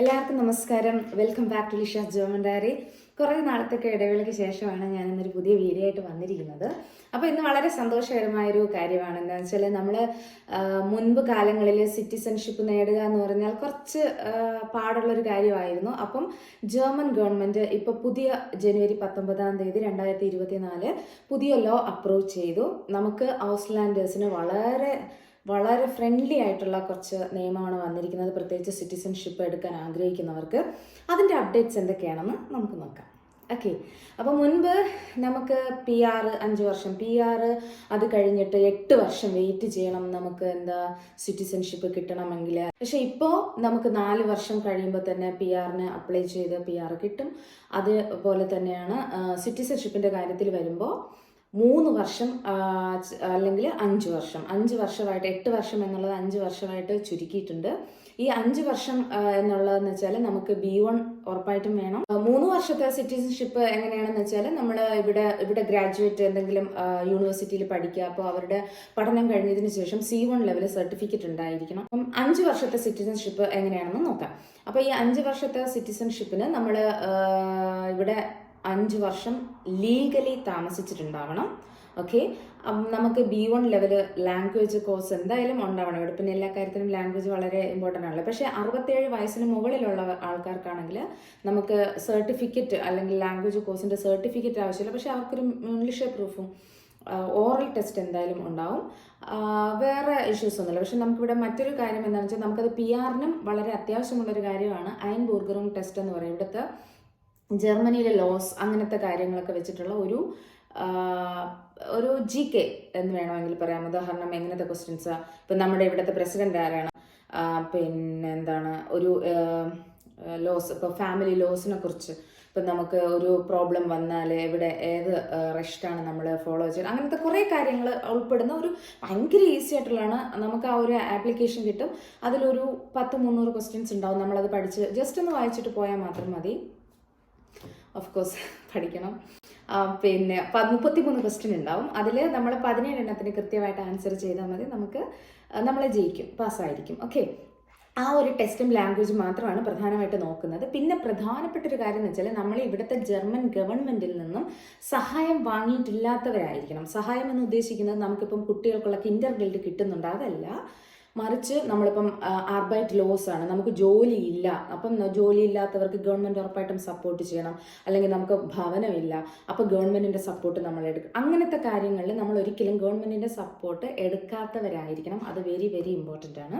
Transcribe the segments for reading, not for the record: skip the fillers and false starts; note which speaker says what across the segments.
Speaker 1: എല്ലാവർക്കും നമസ്കാരം. Welcome back to Lisha's German diary. കുറേ നാളത്തേക്ക് ഇടവേളയ്ക്ക് ശേഷമാണ് ഞാൻ ഇന്നൊരു പുതിയ വീഡിയോ ആയിട്ട് വന്നിരിക്കുന്നത്. അപ്പോൾ ഇന്ന് വളരെ സന്തോഷകരമായൊരു കാര്യമാണ്. എന്താണെന്ന് വെച്ചാൽ നമ്മൾ മുൻപ് കാലങ്ങളിൽ സിറ്റിസൺഷിപ്പ് നേടുക എന്ന് പറഞ്ഞാൽ കുറച്ച് പാടുള്ളൊരു കാര്യമായിരുന്നു. അപ്പം ജർമ്മൻ ഗവൺമെൻറ് ഇപ്പോൾ പുതിയ ജനുവരി 19 2024 പുതിയ ലോ അപ്രൂവ് ചെയ്തു. നമുക്ക് ഔസ്ലാൻഡേഴ്സിന് വളരെ ഫ്രണ്ട്ലി ആയിട്ടുള്ള കുറച്ച് നിയമമാണ് വന്നിരിക്കുന്നത്, പ്രത്യേകിച്ച് സിറ്റിസൺഷിപ്പ് എടുക്കാൻ ആഗ്രഹിക്കുന്നവർക്ക്. അതിൻ്റെ അപ്ഡേറ്റ്സ് എന്തൊക്കെയാണെന്ന് നമുക്ക് നോക്കാം. ഓക്കെ, അപ്പോൾ മുൻപ് നമുക്ക് PR 5 വർഷം, PR അത് കഴിഞ്ഞിട്ട് 8 വർഷം വെയിറ്റ് ചെയ്യണം നമുക്ക് സിറ്റിസൺഷിപ്പ് കിട്ടണമെങ്കിൽ. പക്ഷെ ഇപ്പോൾ നമുക്ക് 4 വർഷം കഴിയുമ്പോൾ തന്നെ PR അപ്ലൈ ചെയ്ത് PR കിട്ടും. അതുപോലെ തന്നെയാണ് സിറ്റിസൺഷിപ്പിൻ്റെ കാര്യത്തിൽ വരുമ്പോൾ 3 വർഷം അല്ലെങ്കിൽ 5 വർഷം, 5 വർഷമായിട്ട് 8 വർഷം എന്നുള്ളത് 5 വർഷമായിട്ട് ചുരുക്കിയിട്ടുണ്ട്. ഈ 5 വർഷം എന്നുള്ളതെന്ന് വെച്ചാൽ നമുക്ക് B1 ഉറപ്പായിട്ടും വേണം. 3 വർഷത്തെ സിറ്റിസൺഷിപ്പ് എങ്ങനെയാണെന്ന് വെച്ചാൽ നമ്മൾ ഇവിടെ ഗ്രാജുവേറ്റ് എന്തെങ്കിലും യൂണിവേഴ്സിറ്റിയിൽ പഠിക്കുക. അപ്പോൾ അവരുടെ പഠനം കഴിഞ്ഞതിന് ശേഷം C1 ലെവൽ സർട്ടിഫിക്കറ്റ് ഉണ്ടായിരിക്കണം. അപ്പം 5 വർഷത്തെ സിറ്റിസൺഷിപ്പ് എങ്ങനെയാണെന്ന് നോക്കാം. അപ്പോൾ ഈ 5 വർഷത്തെ സിറ്റിസൺഷിപ്പിന് നമ്മൾ ഇവിടെ 5 വർഷം ലീഗലി താമസിച്ചിട്ടുണ്ടാവണം. ഓക്കെ, നമുക്ക് B1 ലെവൽ ലാംഗ്വേജ് കോഴ്സ് എന്തായാലും ഉണ്ടാവണം. ഇവിടെ പിന്നെ എല്ലാ കാര്യത്തിനും ലാംഗ്വേജ് വളരെ ഇമ്പോർട്ടൻ്റ് ആണല്ലോ. പക്ഷേ 67 വയസ്സിന് മുകളിലുള്ള ആൾക്കാർക്കാണെങ്കിൽ നമുക്ക് സർട്ടിഫിക്കറ്റ് അല്ലെങ്കിൽ ലാംഗ്വേജ് കോഴ്സിൻ്റെ സർട്ടിഫിക്കറ്റ് ആവശ്യമില്ല. പക്ഷേ അവർക്കൊരു ഇംഗ്ലീഷ് പ്രൂഫും ഓറൽ ടെസ്റ്റ് എന്തായാലും ഉണ്ടാവും. വേറെ ഇഷ്യൂസ് ഒന്നുമില്ല. പക്ഷെ നമുക്കിവിടെ മറ്റൊരു കാര്യം എന്താണെന്ന് വെച്ചാൽ നമുക്കത് PR വളരെ അത്യാവശ്യമുള്ളൊരു കാര്യമാണ്. അയൻബൂർഗറും ടെസ്റ്റ് എന്ന് പറയും. ഇവിടുത്തെ ജർമ്മനിയിലെ ലോസ് അങ്ങനത്തെ കാര്യങ്ങളൊക്കെ വെച്ചിട്ടുള്ള ഒരു GK എന്ന് വേണമെങ്കിൽ പറയാം. ഉദാഹരണം എങ്ങനത്തെ ക്വസ്റ്റ്യൻസാ, ഇപ്പം നമ്മുടെ ഇവിടുത്തെ പ്രസിഡന്റ് ആരാണ്, പിന്നെ ഒരു ലോസ്, ഇപ്പോൾ ഫാമിലി ലോസിനെ കുറിച്ച്, ഇപ്പം നമുക്ക് ഒരു പ്രോബ്ലം വന്നാൽ ഇവിടെ ഏത് റെസ്റ്റാണ് നമ്മൾ ഫോളോ ചെയ്യുന്നത്, അങ്ങനത്തെ കുറേ കാര്യങ്ങൾ ഉൾപ്പെടുന്ന ഒരു ഭയങ്കര ഈസി ആയിട്ടുള്ളതാണ്. നമുക്ക് ആ ഒരു ആപ്ലിക്കേഷൻ കിട്ടും. അതിലൊരു 10-300 ക്വസ്റ്റ്യൻസ് ഉണ്ടാവും. നമ്മളത് പഠിച്ച് ജസ്റ്റ് ഒന്ന് വായിച്ചിട്ട് പോയാൽ മാത്രം മതി. ഓഫ് കോഴ്സ് പഠിക്കണം. പിന്നെ 33 ക്വസ്റ്റ്യൻ ഉണ്ടാവും. അതിൽ നമ്മൾ 17 എണ്ണത്തിന് കൃത്യമായിട്ട് ആൻസർ ചെയ്താൽ മതി. നമ്മളെ ജയിക്കും, പാസ്സായിരിക്കും. ഓക്കെ, ആ ഒരു ടെസ്റ്റും ലാംഗ്വേജും മാത്രമാണ് പ്രധാനമായിട്ട് നോക്കുന്നത്. പിന്നെ പ്രധാനപ്പെട്ട ഒരു കാര്യം എന്ന് വെച്ചാൽ നമ്മൾ ഇവിടുത്തെ ജർമ്മൻ ഗവൺമെൻറ്റിൽ നിന്നും സഹായം വാങ്ങിയിട്ടില്ലാത്തവരായിരിക്കണം. സഹായം എന്ന് ഉദ്ദേശിക്കുന്നത് നമുക്കിപ്പം കുട്ടികൾക്കുള്ള കിൻഡർ ഗിൽഡ് കിട്ടുന്നുണ്ട്, അതല്ല. മറിച്ച് നമ്മളിപ്പം ആർബൈറ്റ് ലോസ് ആണ്, നമുക്ക് ജോലിയില്ല. അപ്പം ജോലിയില്ലാത്തവർക്ക് ഗവൺമെൻറ് ഉറപ്പായിട്ടും സപ്പോർട്ട് ചെയ്യണം. അല്ലെങ്കിൽ നമുക്ക് ഭവനമില്ല, അപ്പോൾ ഗവൺമെൻറ്റിൻ്റെ സപ്പോർട്ട് നമ്മൾ എടുക്കും. അങ്ങനത്തെ കാര്യങ്ങളിൽ നമ്മൾ ഒരിക്കലും ഗവൺമെൻറ്റിൻ്റെ സപ്പോർട്ട് എടുക്കാത്തവരായിരിക്കണം. അത് വെരി വെരി ഇമ്പോർട്ടൻ്റ് ആണ്.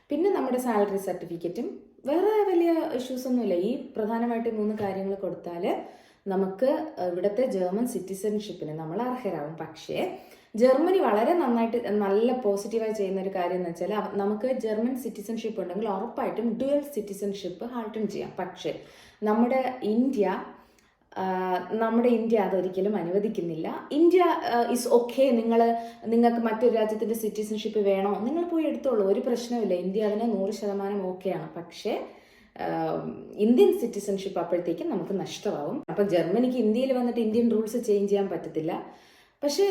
Speaker 1: പിന്നെ നമ്മുടെ സാലറി സർട്ടിഫിക്കറ്റും വേറെ വലിയ ഇഷ്യൂസ് ഒന്നുമില്ല. ഈ പ്രധാനമായിട്ട് 3 കാര്യങ്ങൾ കൊടുത്താൽ നമുക്ക് ഇവിടുത്തെ ജർമ്മൻ സിറ്റിസൺഷിപ്പിന് നമ്മൾ അർഹരാകും. പക്ഷേ ജർമ്മനി വളരെ നല്ല പോസിറ്റീവായി ചെയ്യുന്ന ഒരു കാര്യം എന്ന് വെച്ചാൽ നമുക്ക് ജർമ്മൻ സിറ്റിസൺഷിപ്പ് ഉണ്ടെങ്കിൽ ഉറപ്പായിട്ടും ഡ്യുവൽ സിറ്റിസൺഷിപ്പ് ഹാൾട്ടൺ ചെയ്യാം. പക്ഷേ നമ്മുടെ ഇന്ത്യ അതൊരിക്കലും അനുവദിക്കുന്നില്ല. ഇന്ത്യ ഈസ് ഓക്കെ, നിങ്ങൾക്ക് മറ്റൊരു രാജ്യത്തിൻ്റെ സിറ്റിസൺഷിപ്പ് വേണോ, നിങ്ങൾ പോയി എടുത്തോളൂ, ഒരു പ്രശ്നമില്ല. ഇന്ത്യ അതിന് 100% ഓക്കെയാണ്. പക്ഷേ ഇന്ത്യൻ സിറ്റിസൺഷിപ്പ് അപ്പോഴത്തേക്കും നമുക്ക് നഷ്ടമാവും. അപ്പം ജർമ്മനിക്ക് ഇന്ത്യയിൽ വന്നിട്ട് ഇന്ത്യൻ റൂൾസ് ചേഞ്ച് ചെയ്യാൻ പറ്റത്തില്ല. പക്ഷേ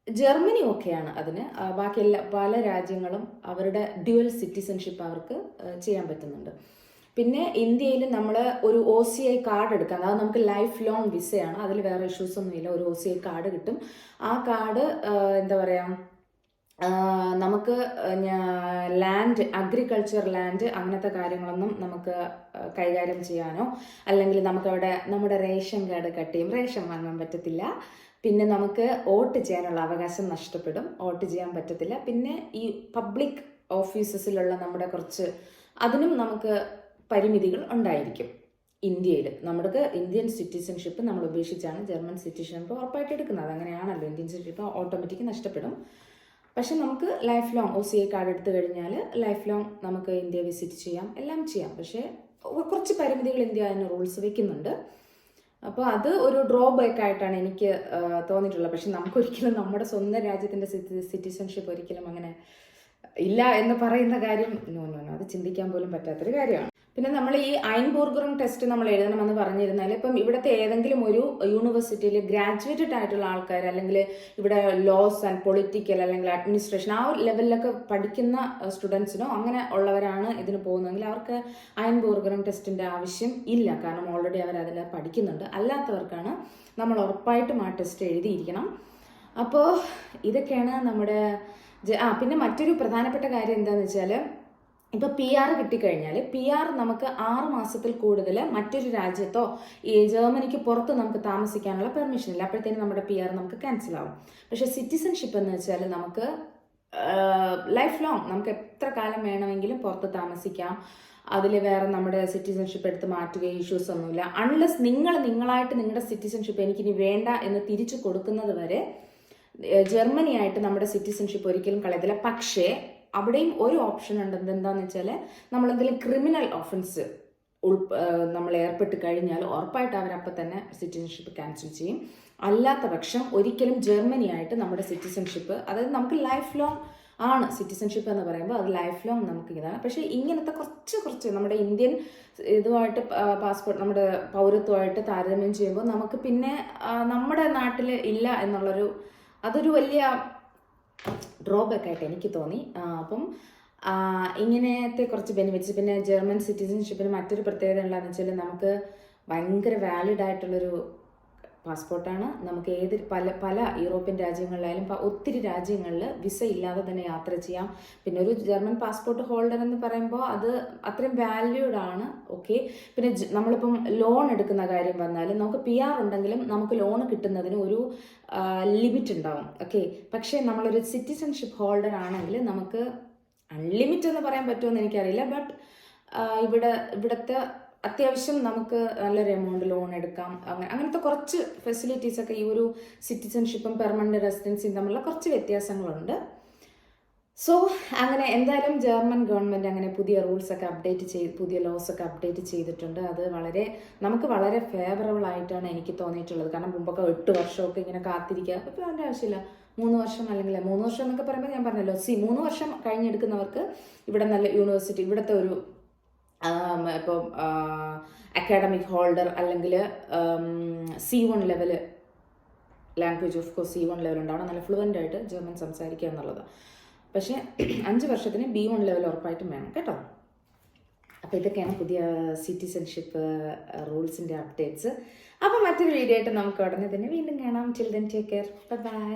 Speaker 1: ജർമ്മനി ഓക്കെയാണ് അതിന്. ബാക്കി പല രാജ്യങ്ങളും അവരുടെ ഡ്യുവൽ സിറ്റിസൺഷിപ്പ് അവർക്ക് ചെയ്യാൻ പറ്റുന്നുണ്ട്. പിന്നെ ഇന്ത്യയിൽ നമ്മൾ ഒരു OCI കാർഡ് എടുക്കാം. അത് നമുക്ക് ലൈഫ് ലോങ് വിസയാണ്. അതിൽ വേറെ ഇഷ്യൂസ് ഒന്നുമില്ല. ഒരു OCI കാർഡ് കിട്ടും. ആ കാർഡ് നമുക്ക് ലാൻഡ്, അഗ്രികൾച്ചർ ലാൻഡ് അങ്ങനത്തെ കാര്യങ്ങളൊന്നും നമുക്ക് കൈകാര്യം ചെയ്യാനോ, അല്ലെങ്കിൽ നമുക്കവിടെ നമ്മുടെ റേഷൻ കാർഡ് കട്ട് ചെയ്യും, റേഷൻ വാങ്ങാൻ പറ്റത്തില്ല. പിന്നെ നമുക്ക് വോട്ട് ചെയ്യാനുള്ള അവകാശം നഷ്ടപ്പെടും, വോട്ട് ചെയ്യാൻ പറ്റത്തില്ല. പിന്നെ ഈ പബ്ലിക് ഓഫീസസിലുള്ള നമ്മുടെ അതിനും നമുക്ക് പരിമിതികൾ ഉണ്ടായിരിക്കും. ഇന്ത്യയിൽ നമ്മുടെ ഇന്ത്യൻ സിറ്റിസൺഷിപ്പ് നമ്മൾ ഉപേക്ഷിച്ചാണ് ജർമ്മൻ സിറ്റിസൺഷിപ്പ് ഉറപ്പായിട്ട് എടുക്കുന്നത്. അങ്ങനെയാണല്ലോ, ഇന്ത്യൻ സിറ്റിസൺഷിപ്പ് ഓട്ടോമാറ്റിക് നഷ്ടപ്പെടും. പക്ഷെ നമുക്ക് ലൈഫ് ലോങ് OCI കാർഡ് എടുത്തു കഴിഞ്ഞാൽ ലൈഫ് ലോങ് നമുക്ക് ഇന്ത്യ വിസിറ്റ് ചെയ്യാം, എല്ലാം ചെയ്യാം. പക്ഷേ കുറച്ച് പരിമിതികൾ ഇന്ത്യ അതിന് റൂൾസ് വെക്കുന്നുണ്ട്. അപ്പോൾ അത് ഒരു ഡ്രോബാക്ക് ആയിട്ടാണ് എനിക്ക് തോന്നിയിട്ടുള്ളത്. പക്ഷെ നമുക്കൊരിക്കലും നമ്മുടെ സ്വന്തം രാജ്യത്തിൻ്റെ സിറ്റിസൺഷിപ്പ് ഒരിക്കലും അങ്ങനെ ഇല്ല എന്ന് പറയുന്ന കാര്യം അത് ചിന്തിക്കാൻ പോലും പറ്റാത്തൊരു കാര്യമാണ്. പിന്നെ നമ്മൾ ഈ ഐൻബൂർഗറും ടെസ്റ്റ് നമ്മൾ എഴുതണമെന്ന് പറഞ്ഞിരുന്നാൽ ഇപ്പം ഇവിടുത്തെ ഏതെങ്കിലും ഒരു യൂണിവേഴ്സിറ്റിയിൽ ഗ്രാജുവേറ്റഡ് ആയിട്ടുള്ള ആൾക്കാർ, അല്ലെങ്കിൽ ഇവിടെ ലോസ് ആൻഡ് പൊളിറ്റിക്കൽ അല്ലെങ്കിൽ അഡ്മിനിസ്ട്രേഷൻ ആ ഒരു ലെവലിലൊക്കെ പഠിക്കുന്ന സ്റ്റുഡൻസിനോ അങ്ങനെ ഉള്ളവരാണ് ഇതിന് പോകുന്നതെങ്കിൽ അവർക്ക് ഐൻബൂർഗറും ടെസ്റ്റിൻ്റെ ആവശ്യം ഇല്ല. കാരണം ഓൾറെഡി അവർ അതിൽ പഠിക്കുന്നുണ്ട്. അല്ലാത്തവർക്കാണ് നമ്മൾ ഉറപ്പായിട്ടും ആ ടെസ്റ്റ് എഴുതിയിരിക്കണം. അപ്പോൾ ഇതൊക്കെയാണ് നമ്മുടെ പിന്നെ മറ്റൊരു പ്രധാനപ്പെട്ട കാര്യം എന്താണെന്ന് വെച്ചാൽ, ഇപ്പോൾ PR കിട്ടിക്കഴിഞ്ഞാൽ PR നമുക്ക് 6 മാസത്തിൽ കൂടുതൽ മറ്റൊരു രാജ്യത്തോ ഈ ജർമ്മനിക്ക് പുറത്ത് നമുക്ക് താമസിക്കാനുള്ള പെർമിഷൻ ഇല്ല. അപ്പോഴത്തേനും നമ്മുടെ PR നമുക്ക് ക്യാൻസൽ ആവും. പക്ഷേ സിറ്റിസൺഷിപ്പ് എന്ന് വെച്ചാൽ നമുക്ക് ലൈഫ് ലോങ് നമുക്ക് എത്ര കാലം വേണമെങ്കിലും പുറത്ത് താമസിക്കാം. അതിൽ വേറെ നമ്മുടെ സിറ്റിസൺഷിപ്പ് എടുത്ത് മാറ്റുകയോ ഇഷ്യൂസ് ഒന്നുമില്ല. അൺലെസ് നിങ്ങളായിട്ട് നിങ്ങളുടെ സിറ്റിസൺഷിപ്പ് എനിക്കിനി വേണ്ട എന്ന് തിരിച്ചു കൊടുക്കുന്നത് വരെ ജർമ്മനിയായിട്ട് നമ്മുടെ സിറ്റിസൺഷിപ്പ് ഒരിക്കലും കളയത്തില്ല. പക്ഷേ അവിടെയും ഒരു ഓപ്ഷൻ ഉണ്ട്. എന്താണെന്ന് വെച്ചാൽ നമ്മളെന്തെങ്കിലും ക്രിമിനൽ ഓഫൻസ് നമ്മൾ ഏർപ്പെട്ട് കഴിഞ്ഞാൽ ഉറപ്പായിട്ട് അവരപ്പം തന്നെ സിറ്റിസൺഷിപ്പ് ക്യാൻസൽ ചെയ്യും. അല്ലാത്ത പക്ഷം ഒരിക്കലും ജർമ്മനിയായിട്ട് നമ്മുടെ സിറ്റിസൺഷിപ്പ്, അതായത് നമുക്ക് ലൈഫ് ലോങ് ആണ് സിറ്റിസൺഷിപ്പ് എന്ന് പറയുമ്പോൾ അത് ലൈഫ് ലോങ് നമുക്ക് ഇതാണ്. പക്ഷേ ഇങ്ങനത്തെ കുറച്ച് നമ്മുടെ ഇന്ത്യൻ ഇതുമായിട്ട് പാസ്പോർട്ട് നമ്മുടെ പൗരത്വമായിട്ട് താരതമ്യം ചെയ്യുമ്പോൾ നമുക്ക് പിന്നെ നമ്മുടെ നാട്ടിൽ ഇല്ല എന്നുള്ളൊരു അതൊരു വലിയ ഡ്രോബാക്ക് ആയിട്ട് എനിക്ക് തോന്നി. അപ്പം ഇങ്ങനത്തെ കുറച്ച് ബെനിഫിറ്റ്സ്. പിന്നെ ജർമ്മൻ സിറ്റിസൺഷിപ്പിന് മറ്റൊരു പ്രത്യേകത ഉള്ളതെന്ന് വെച്ചാൽ നമുക്ക് ഭയങ്കര വാലിഡ് ആയിട്ടുള്ളൊരു പാസ്പോർട്ടാണ്. നമുക്ക് പല യൂറോപ്യൻ രാജ്യങ്ങളിലായാലും ഒത്തിരി രാജ്യങ്ങളിൽ വിസ ഇല്ലാതെ തന്നെ യാത്ര ചെയ്യാം. പിന്നെ ഒരു ജർമ്മൻ പാസ്പോർട്ട് ഹോൾഡർ എന്ന് പറയുമ്പോൾ അത് അത്രയും വാല്യൂഡ് ആണ്. ഓക്കെ. പിന്നെ നമ്മളിപ്പം ലോൺ എടുക്കുന്ന കാര്യം വന്നാൽ നമുക്ക് PR ഉണ്ടെങ്കിലും നമുക്ക് ലോൺ കിട്ടുന്നതിന് ഒരു ലിമിറ്റ് ഉണ്ടാവും. ഓക്കെ. പക്ഷേ നമ്മളൊരു സിറ്റിസൺഷിപ്പ് ഹോൾഡർ ആണെങ്കിൽ നമുക്ക് അൺലിമിറ്റ് എന്ന് പറയാൻ പറ്റുമെന്ന് എനിക്കറിയില്ല. ബട്ട് ഇവിടുത്തെ അത്യാവശ്യം നമുക്ക് നല്ലൊരു എമൗണ്ട് ലോൺ എടുക്കാം. അങ്ങനത്തെ കുറച്ച് ഫെസിലിറ്റീസൊക്കെ ഈ ഒരു സിറ്റിസൺഷിപ്പും പെർമനന്റ് റെസിഡൻസിയും തമ്മിലുള്ള കുറച്ച് വ്യത്യാസങ്ങളുണ്ട്. സോ അങ്ങനെ എന്തായാലും ജർമ്മൻ ഗവൺമെൻറ് അങ്ങനെ പുതിയ റൂൾസൊക്കെ പുതിയ ലോസൊക്കെ അപ്ഡേറ്റ് ചെയ്തിട്ടുണ്ട്. അത് നമുക്ക് വളരെ ഫേവറബിൾ ആയിട്ടാണ് എനിക്ക് തോന്നിയിട്ടുള്ളത്. കാരണം മുമ്പൊക്കെ 8 വർഷമൊക്കെ ഇങ്ങനെ കാത്തിരിക്കുക. അപ്പോൾ അതിൻ്റെ ആവശ്യമില്ല. 3 വർഷം അല്ലെങ്കിൽ 3 വർഷം എന്നൊക്കെ പറയുമ്പോൾ ഞാൻ പറഞ്ഞല്ലോ, 3 വർഷം കഴിഞ്ഞെടുക്കുന്നവർക്ക് ഇവിടെ നല്ല യൂണിവേഴ്സിറ്റി, ഇവിടുത്തെ ഒരു ഇപ്പോൾ അക്കാഡമിക് ഹോൾഡർ അല്ലെങ്കിൽ C1 level language of course C1 level ഉണ്ടാവണം. നല്ല ഫ്ലുവൻ്റ് ആയിട്ട് ജർമ്മൻ സംസാരിക്കുക എന്നുള്ളത്. പക്ഷേ 5 വർഷത്തിന് B1 ലെവൽ ഉറപ്പായിട്ടും വേണം കേട്ടോ. അപ്പോൾ ഇതൊക്കെയാണ് പുതിയ സിറ്റിസൺഷിപ്പ് റൂൾസിൻ്റെ അപ്ഡേറ്റ്സ്. അപ്പോൾ മറ്റൊരു വീഡിയോ ആയിട്ട് നമുക്ക് ഉടനെ തന്നെ വീണ്ടും കാണാം. Till then take care. By.